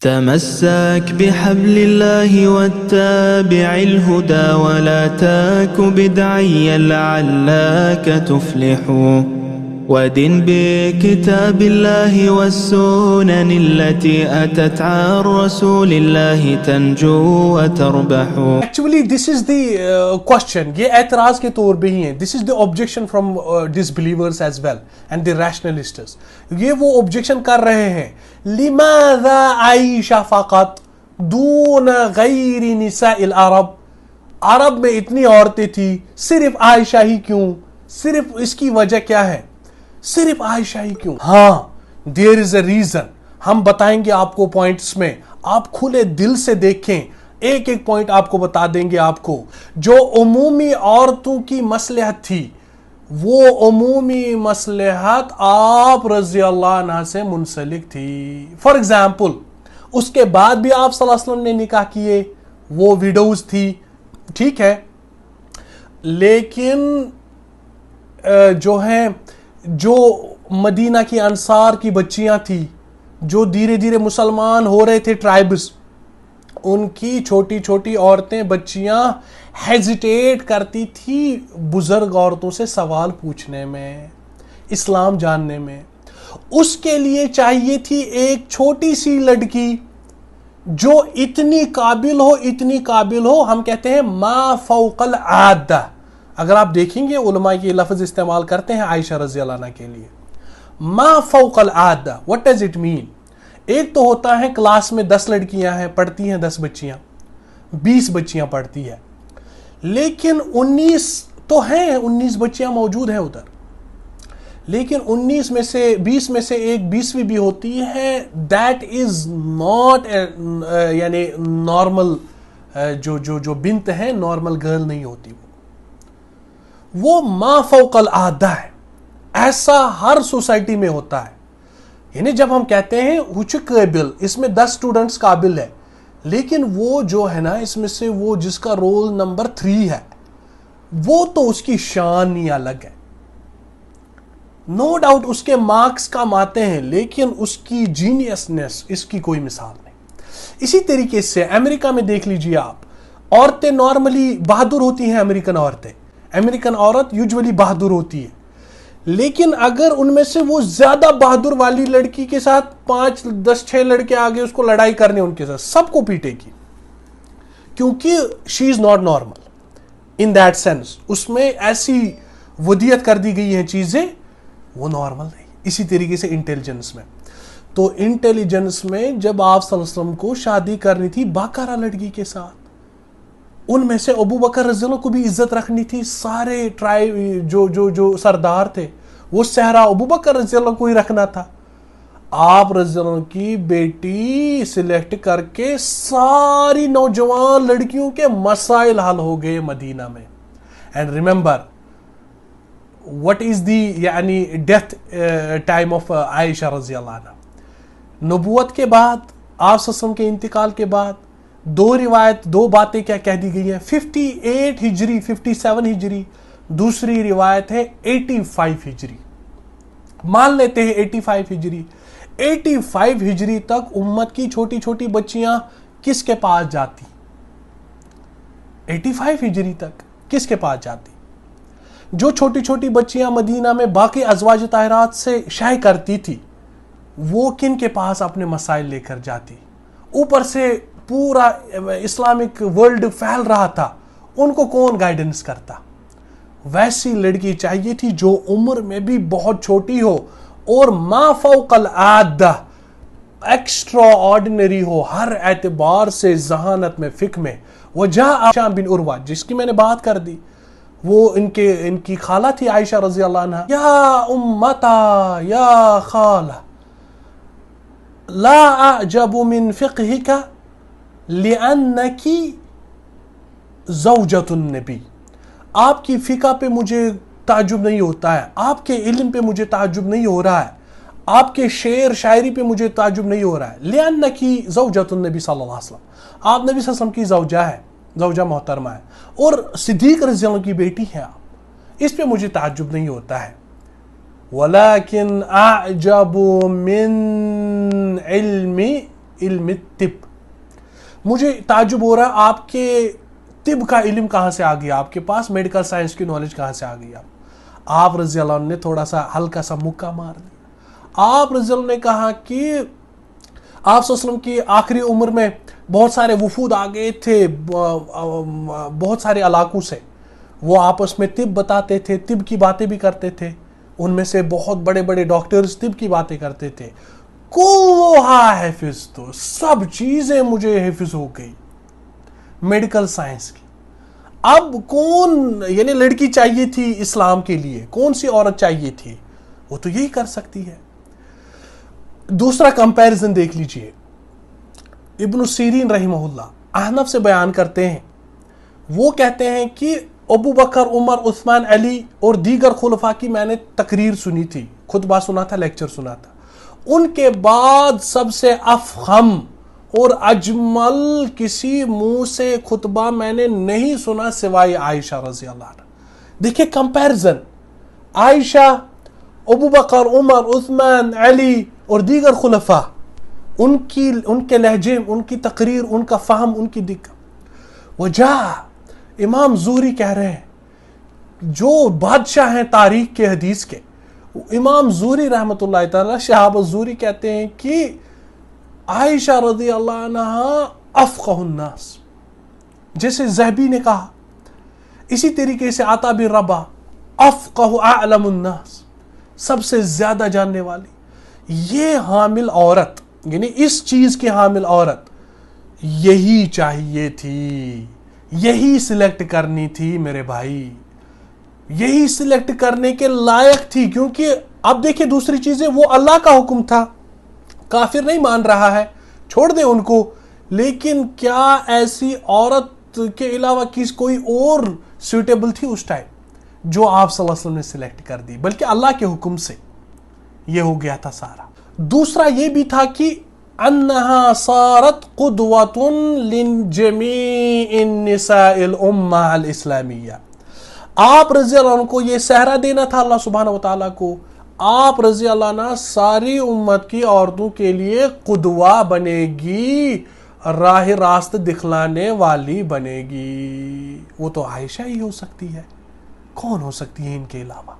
تمسك بحبل الله واتبع الهدى ولا تك بدعيا لعلك تفلح ودن بكتاب الله والسنن التي أتت عن رسول الله تنجو وتربح. Actually this is the question. یہ اعتراض کے طور پہ ہی ہیں. This is the objection from disbelievers as well and the rationalists. یہ وہ objection کر رہے ہیں. لماذا عائشہ فقط دون غیر نساء العرب؟ عرب میں اتنی عورتیں تھی صرف عائشہ ہی کیوں؟ صرف اس کی وجہ کیا ہے؟ صرف عائشہ ہی کیوں؟ ہاں there is a reason. ہم بتائیں گے آپ کو پوائنٹس میں. آپ کھلے دل سے دیکھیں, ایک ایک پوائنٹ آپ کو بتا دیں گے. آپ کو جو عمومی عورتوں کی مصلحت تھی وہ عمومی مصلحت آپ رضی اللہ عنہ سے منسلک تھی. فار ایگزامپل اس کے بعد بھی آپ صلی اللہ علیہ وسلم نے نکاح کیے, وہ ویڈوز تھی, ٹھیک ہے, لیکن جو مدینہ کی انصار کی بچیاں تھی جو دھیرے دھیرے مسلمان ہو رہے تھے, ٹرائبز, ان کی چھوٹی چھوٹی عورتیں بچیاں ہیزیٹیٹ کرتی تھی بزرگ عورتوں سے سوال پوچھنے میں, اسلام جاننے میں. اس کے لیے چاہیے تھی ایک چھوٹی سی لڑکی جو اتنی قابل ہو, ہم کہتے ہیں ما فوق العادہ. اگر آپ دیکھیں گے علماء یہ لفظ استعمال کرتے ہیں عائشہ رضی اللہ عنہ کے لیے, ما فوق العادہ. what does it mean؟ ایک تو ہوتا ہے کلاس میں 10 لڑکیاں ہیں, پڑھتی ہیں 10 بچیاں, 20 بچیاں پڑھتی ہے, لیکن 19 تو ہیں, 19 بچیاں موجود ہیں ادھر, لیکن 19 میں سے 20 میں سے ایک 20ویں بھی ہوتی ہے. دیٹ از ناٹ یعنی نارمل جو بنت ہے نارمل گرل نہیں ہوتی, وہ ما فوق العادہ ہے. ایسا ہر سوسائٹی میں ہوتا ہے. یعنی جب ہم کہتے ہیں وچ قابل, اس میں 10 اسٹوڈنٹس قابل ہے, لیکن وہ جو ہے نا اس میں سے وہ جس کا رول نمبر 3 ہے وہ تو اس کی شان ہی الگ ہے. نو ڈاؤٹ اس کے مارکس کم آتے ہیں, لیکن اس کی جینیسنس اس کی کوئی مثال نہیں. اسی طریقے سے امریکہ میں دیکھ لیجئے آپ, عورتیں نارملی بہادر ہوتی ہیں. امریکن عورت یوجولی بہادر ہوتی ہے, لیکن اگر ان میں سے وہ زیادہ بہادر والی لڑکی کے ساتھ 5 10 6 لڑکے آگے اس کو لڑائی کرنے, ان کے ساتھ سب کو پیٹے گی, کیونکہ she is not normal in that sense. اس میں ایسی ودیت کر دی گئی ہیں چیزیں, وہ نارمل نہیں. اسی طریقے سے انٹیلیجنس میں, تو انٹیلیجنس میں جب آپ صلی اللہ علیہ وسلم کو شادی کرنی تھی باقارہ لڑکی کے ساتھ, ان میں سے ابو بکر رضی اللہ کو بھی عزت رکھنی تھی. سارے ٹرائب جو سردار تھے وہ صحرا ابو بکر رضی اللہ کو ہی رکھنا تھا. آپ رضی اللہ کی بیٹی سلیکٹ کر کے ساری نوجوان لڑکیوں کے مسائل حل ہو گئے مدینہ میں. And remember what is the یعنی ڈیتھ ٹائم آف عائشہ رضی اللہ عنہ. نبوت کے بعد آپ صلی اللہ علیہ وسلم کے انتقال کے بعد دو باتیں کیا کہہ دی گئی ہیں. 58 ہجری 57 ہجری, دوسری روایت ہے 85 ہجری. مان لیتے ہیں 85 ہجری. 85 ہجری تک امت کی چھوٹی چھوٹی بچیاں کس کے پاس جاتی؟ 85 ہجری تک کس کے پاس جاتی؟ جو چھوٹی چھوٹی بچیاں مدینہ میں باقی ازواج طاہرات سے شائع کرتی تھی, وہ کن کے پاس اپنے مسائل لے کر جاتی؟ اوپر سے پورا اسلامک ورلڈ پھیل رہا تھا, ان کو کون گائیڈنس کرتا؟ ویسی لڑکی چاہیے تھی جو عمر میں بھی بہت چھوٹی ہو اور ما فوق العادہ ایکسٹرا آرڈینری ہو ہر اعتبار سے, ذہانت میں, فقہ میں. وجاء ہشام بن عروہ جس کی میں نے بات کر دی, وہ ان کی خالہ تھی عائشہ رضی اللہ عنہ. یا امتا یا خالہ لا اعجب من فقہک لِأَنَّكِ زَوْجَةُ النَّبِي. آپ کی فقہ پہ مجھے تعجب نہیں ہوتا ہے, آپ کے علم پہ مجھے تعجب نہیں ہو رہا ہے, آپ کے شعر شاعری پہ مجھے تعجب نہیں ہو رہا ہے. لِأَنَّكِ زَوْجَةُ النَّبِي صلی اللہ علیہ وسلم, آپ نبی صلی اللہ علیہ وسلم کی زوجہ ہے, زوجہ محترمہ ہے, اور صدیق رضی اللہ عنہ کی بیٹی ہے آپ, اس پہ مجھے تعجب نہیں ہوتا ہے. وَلَكِنْ أَعْجَبُ مِنْ عِلْمِ علم طب. مجھے تعجب ہو رہا آپ کے طب کا علم کہاں سے آ گیا, آپ کے پاس میڈیکل سائنس کی نالج کہاں سے آ گئی. آپ رضی اللہ عنہ نے تھوڑا سا ہلکا سا مکہ مار دیا. آپ رضی اللہ عنہ نے کہا کہ آپ صلی اللہ علیہ وسلم کی آخری عمر میں بہت سارے وفود آ گئے تھے بہت سارے علاقوں سے, وہ آپس میں طب بتاتے تھے, طب کی باتیں بھی کرتے تھے, ان میں سے بہت بڑے بڑے ڈاکٹرز طب کی باتیں کرتے تھے. کلھا حفظ, تو سب چیزیں مجھے حفظ ہو گئی میڈیکل سائنس کی. اب کون یعنی لڑکی چاہیے تھی اسلام کے لیے, کون سی عورت چاہیے تھی, وہ تو یہی کر سکتی ہے. دوسرا کمپیرزن دیکھ لیجئے, ابن سیرین رحمہ اللہ احنف سے بیان کرتے ہیں, وہ کہتے ہیں کہ ابو بکر, عمر, عثمان, علی اور دیگر خلفاء کی میں نے تقریر سنی تھی, خطبہ سنا تھا, لیکچر سنا تھا. ان کے بعد سب سے افخم اور اجمل کسی منہ سے خطبہ میں نے نہیں سنا سوائے عائشہ رضی اللہ عنہ. دیکھیں کمپیرزن, عائشہ, ابو بکر, عمر, عثمان, علی اور دیگر خلفاء, ان کے لہجے, ان کی تقریر, ان کا فہم, ان کی دقت. وجہ امام زہری کہہ رہے ہیں, جو بادشاہ ہیں تاریخ کے حدیث کے, امام زہری رحمۃ اللہ تعالی, شہاب الزہری کہتے ہیں کہ عائشہ رضی اللہ عنہ افقہ الناس, جیسے زہبی نے کہا, اسی طریقے سے عطا بن رباح افقہ اعلم الناس, سب سے زیادہ جاننے والی. یہ حامل عورت, یعنی اس چیز کی حامل عورت, یہی چاہیے تھی, یہی سلیکٹ کرنی تھی میرے بھائی, یہی سلیکٹ کرنے کے لائق تھی. کیونکہ اب دیکھیں دوسری چیزیں, وہ اللہ کا حکم تھا, کافر نہیں مان رہا ہے, چھوڑ دیں ان کو. لیکن کیا ایسی عورت کے علاوہ کوئی اور سوٹیبل تھی اس ٹائم جو آپ صلی اللہ علیہ وسلم نے سلیکٹ کر دی, بلکہ اللہ کے حکم سے یہ ہو گیا تھا سارا. دوسرا یہ بھی تھا کہ انہا صارت قدوۃ لجمیع النساء الامہ الاسلامیہ. آپ رضی اللہ عنہ کو یہ سہرا دینا تھا اللہ سبحانہ وتعالیٰ کو, آپ رضی اللہ عنہ ساری امت کی عورتوں کے لیے قدوہ بنے گی, راہ راست دکھلانے والی بنے گی. وہ تو عائشہ ہی ہو سکتی ہے, کون ہو سکتی ہے ان کے علاوہ.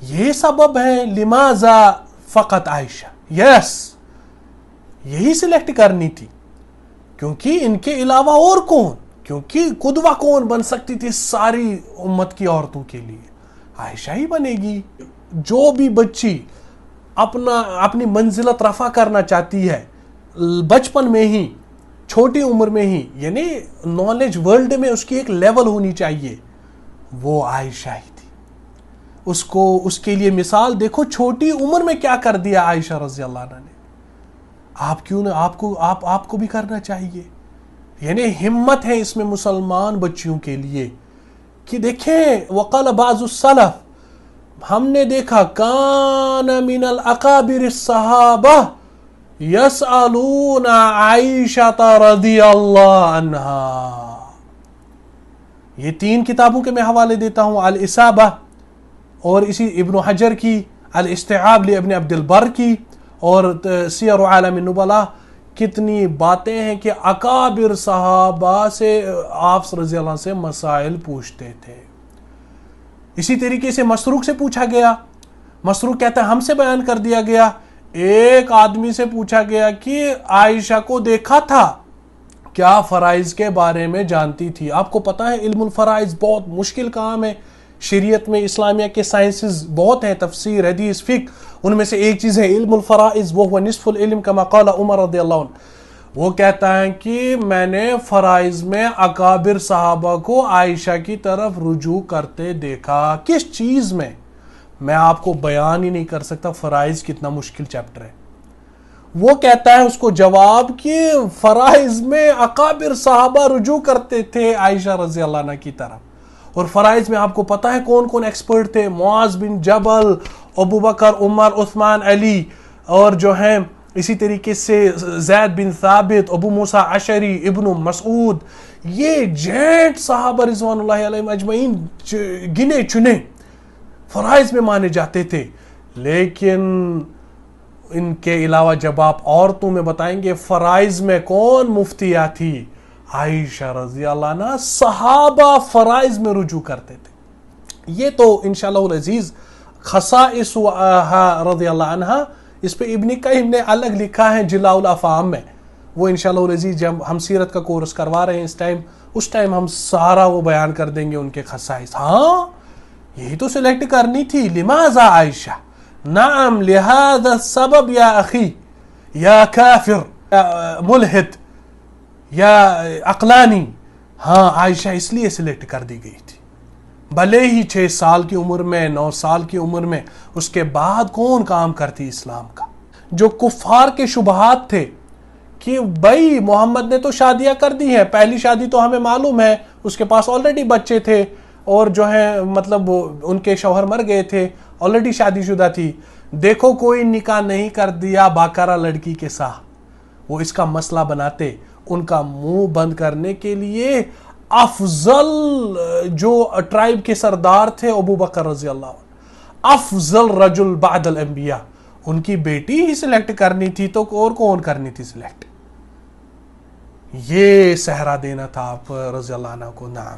یہ سبب ہے لماذا فقط عائشہ. یس, یہی سلیکٹ کرنی تھی, کیونکہ ان کے علاوہ اور کون, کیونکہ قدوہ کون بن سکتی تھی ساری امت کی عورتوں کے لیے, عائشہ ہی بنے گی. جو بھی بچی اپنی منزلت رفع کرنا چاہتی ہے بچپن میں ہی, چھوٹی عمر میں ہی, یعنی نالج ورلڈ میں اس کی ایک لیول ہونی چاہیے, وہ عائشہ ہی تھی. اس کے لیے مثال دیکھو, چھوٹی عمر میں کیا کر دیا عائشہ رضی اللہ عنہ نے. آپ کو بھی کرنا چاہیے. یعنی ہمت ہے اس میں مسلمان بچیوں کے لیے کہ دیکھیں, وقال بعض السلف, ہم نے دیکھا کان من الاکابر الصحابہ یسألون عائشہ رضی اللہ عنہا. یہ 3 کتابوں کے میں حوالے دیتا ہوں, الاصابہ, اور اسی ابن حجر کی الاستیعاب لابن عبد البر کی, اور سیر عالم النبلاء. کتنی باتیں ہیں کہ اکابر صحابہ سے آپ رضی اللہ عنہ سے مسائل پوچھتے تھے. اسی طریقے سے مسروق سے پوچھا گیا, مسروق کہتا ہے ہم سے بیان کر دیا گیا, ایک آدمی سے پوچھا گیا کہ عائشہ کو دیکھا تھا, کیا فرائض کے بارے میں جانتی تھی. آپ کو پتا ہے علم الفرائض بہت مشکل کام ہے شریعت میں. اسلامیہ کے سائنسز بہت ہیں, تفسیر, حدیث, فقہ, ان میں سے ایک چیز ہے علم الفرائض, وہ نصف العلم کما قال عمر رضی اللہ عنہ. وہ کہتا ہے کہ میں نے فرائض میں اکابر صحابہ کو عائشہ کی طرف رجوع کرتے دیکھا. کس چیز میں, میں آپ کو بیان ہی نہیں کر سکتا فرائض کتنا مشکل چیپٹر ہے. وہ کہتا ہے اس کو جواب کہ فرائض میں اکابر صحابہ رجوع کرتے تھے عائشہ رضی اللہ عنہ کی طرف. اور فرائض میں آپ کو پتا ہے کون کون ایکسپرٹ تھے, معاذ بن جبل, ابو بکر, عمر, عثمان, علی, اور جو ہیں اسی طریقے سے زید بن ثابت, ابو موسیٰ اشعری, ابن مسعود. یہ جینٹ صحابہ رضوان اللہ علیہم اجمعین گنے چنے فرائض میں مانے جاتے تھے. لیکن ان کے علاوہ جب آپ عورتوں میں بتائیں گے فرائض میں کون مفتیہ تھی، عائشہ رضی اللہ عنہ، صحابہ فرائض میں رجوع کرتے تھے. یہ تو انشاءاللہ العزیز خصائص رضی اللہ عنہ، اس پہ ابن قیم نے الگ لکھا ہے جلاء الافہام میں. وہ انشاءاللہ العزیز جب ہم سیرت کا کورس کروا رہے ہیں اس ٹائم ہم سارا وہ بیان کر دیں گے ان کے خصائص. ہاں یہی تو سلیکٹ کرنی تھی. لماذا عائشہ؟ نعم لہذا السبب یا اخی یا کافر یا ملحد یا عقلانی. ہاں عائشہ اس لیے سلیکٹ کر دی گئی تھی. بھلے ہی 6 سال کی عمر میں 9 سال کی عمر میں، اس کے بعد کون کام کرتی اسلام کا؟ جو کفار کے شبہات تھے کہ بھائی محمد نے تو شادیاں کر دی ہیں، پہلی شادی تو ہمیں معلوم ہے اس کے پاس آلریڈی بچے تھے اور جو ہے مطلب ان کے شوہر مر گئے تھے، آلریڈی شادی شدہ تھی. دیکھو کوئی نکاح نہیں کر دیا باکرہ لڑکی کے ساتھ. وہ اس کا مسئلہ بناتے. ان کا منہ بند کرنے کے لیے افضل جو ٹرائب کے سردار تھے ابو بکر رضی اللہ عنہ، افضل رجل بعد الانبیاء، ان کی بیٹی ہی سلیکٹ کرنی تھی تو اور کون کرنی تھی سلیکٹ؟ یہ صحرا دینا تھا آپ رضی اللہ عنہ کو. نعم.